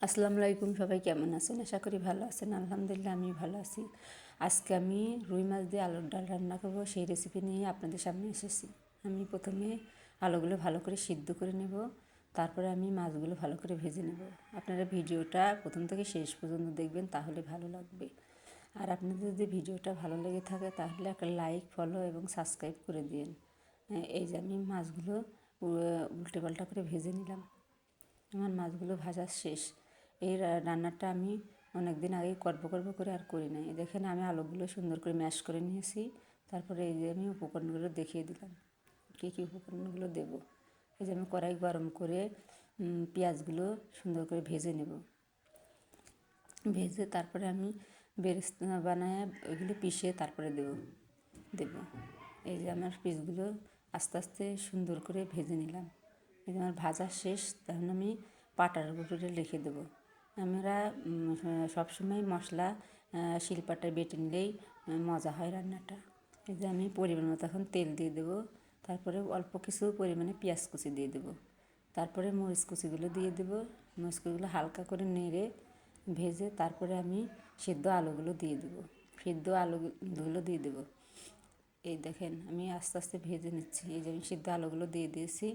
আসসালামু আলাইকুম, সবাই কেমন আছেন? আশা করি ভালো আছেন। আলহামদুলিল্লাহ আমি ভালো আছি। আজকে আমি রুই মাছ দিয়ে আলুর ডাল রান্না করব, সেই রেসিপি নিয়ে আপনাদের সামনে এসেছি। আমি প্রথমে আলুগুলো ভালো করে সিদ্ধ করে নেব, তারপরে আমি মাছগুলো ভালো করে ভেজে নেব। আপনারা ভিডিওটা প্রথম থেকে শেষ পর্যন্ত দেখবেন, তাহলে ভালো লাগবে। আর আপনাদের যদি ভিডিওটা ভালো লেগে থাকে তাহলে একটা লাইক, ফলো এবং সাবস্ক্রাইব করে দিন। এই যে আমি মাছগুলো উল্টে পাল্টা করে ভেজে নিলাম। আমার মাছগুলো ভাজা শেষ। এই রান্নাটা আমি অনেক দিন আগেই করবো করে আর করি নাই। দেখেন আমি আলুগুলো সুন্দর করে ম্যাশ করে নিয়েছি। তারপরে এই যে আমি উপকরণগুলো দেখিয়ে দিলাম, কী কী উপকরণগুলো দেবো। এই যে আমি কড়াই গরম করে পেঁয়াজগুলো সুন্দর করে ভেজে নেব। ভেজে তারপরে আমি বেরেস্তা বানায় ওইগুলো পিষে তারপরে দেবো। এই যে আমার পিসগুলো আস্তে আস্তে সুন্দর করে ভেজে নিলাম। এই যে আমার ভাজা শেষ, তখন আমি পাটার উপরে রেখে দেবো। আমরা সবসময় মশলা শিলপাটায় বেটে নিলেই মজা হয় রান্নাটা। এই যে আমি পরিমাণ মতো এখন তেল দিয়ে দেবো, তারপরে অল্প কিছু পরিমাণে পেঁয়াজ কুচি দিয়ে দেবো, তারপরে মরিচ কুচিগুলো দিয়ে দেবো। মরিচ কুচিগুলো হালকা করে নেড়ে ভেজে তারপরে আমি সিদ্ধ আলুগুলো দিয়ে দেবো। সিদ্ধ আলুগুলো দিয়ে দেবো। এই দেখেন আমি আস্তে আস্তে ভেজে নিচ্ছি। এই যে আমি সিদ্ধ আলুগুলো দিয়ে দিয়েছি।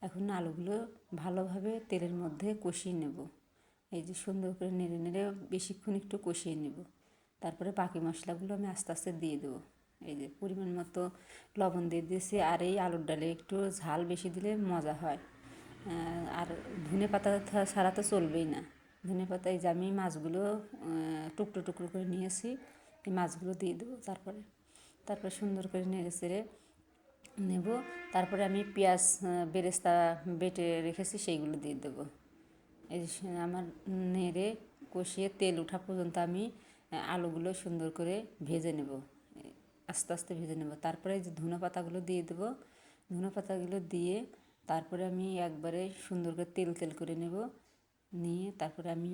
এখন আলুগুলো ভালোভাবে তেলের মধ্যে কষিয়ে নেব। এই যে সুন্দর করে নেড়ে নেড়ে বেশিক্ষণ একটু কষিয়ে নেব। তারপরে বাকি মশলাগুলো আমি আস্তে আস্তে দিয়ে দেবো। এই যে পরিমাণ মতো লবণ দিয়ে দিয়েছি। আর এই আলুর ডালে একটু ঝাল বেশি দিলে মজা হয়। আর ধনে পাতা ছাড়া তো চলবেই না। ধনে পাতা, এই যে আমি মাছগুলো টুকরো টুকরো করে নিয়েছি, এই মাছগুলো দিয়ে দেবো। তারপরে সুন্দর করে নেড়ে চেড়ে নেব। তারপরে আমি পেঁয়াজ বেরেস্তা বেটে রেখেছি, সেইগুলো দিয়ে দেবো। এই আমার নেড়ে কষিয়ে তেল ওঠা পর্যন্ত আমি আলুগুলো সুন্দর করে ভেজে নেব, আস্তে আস্তে ভেজে নেব। তারপরে যে ধনে পাতাগুলো দিয়ে দেবো। ধনে পাতাগুলো দিয়ে তারপরে আমি একবারে সুন্দর করে তেল করে নেব। নিয়ে তারপরে আমি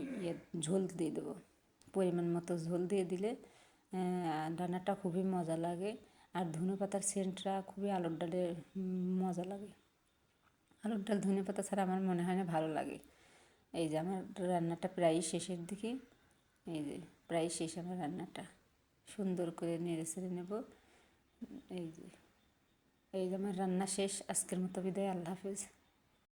ঝোল দিয়ে দেবো। পরিমাণ মতো ঝোল দিয়ে দিলে রান্নাটা খুবই মজা লাগে। আর ধনে পাতার সেন্টটা খুবই আলুর ডালে মজা লাগে। আলুর ডাল ধনে পাতা ছাড়া আমার মনে হয় না ভালো লাগে। এই যে আমার রান্নাটা প্রায় শেষের দিকে। এই যে প্রায় শেষ আমার রান্নাটা। সুন্দর করে নেড়ে চেড়ে নেব। এই যে আমার রান্না শেষ। আজকের মতো বিদায়। আল্লাহ হাফেজ।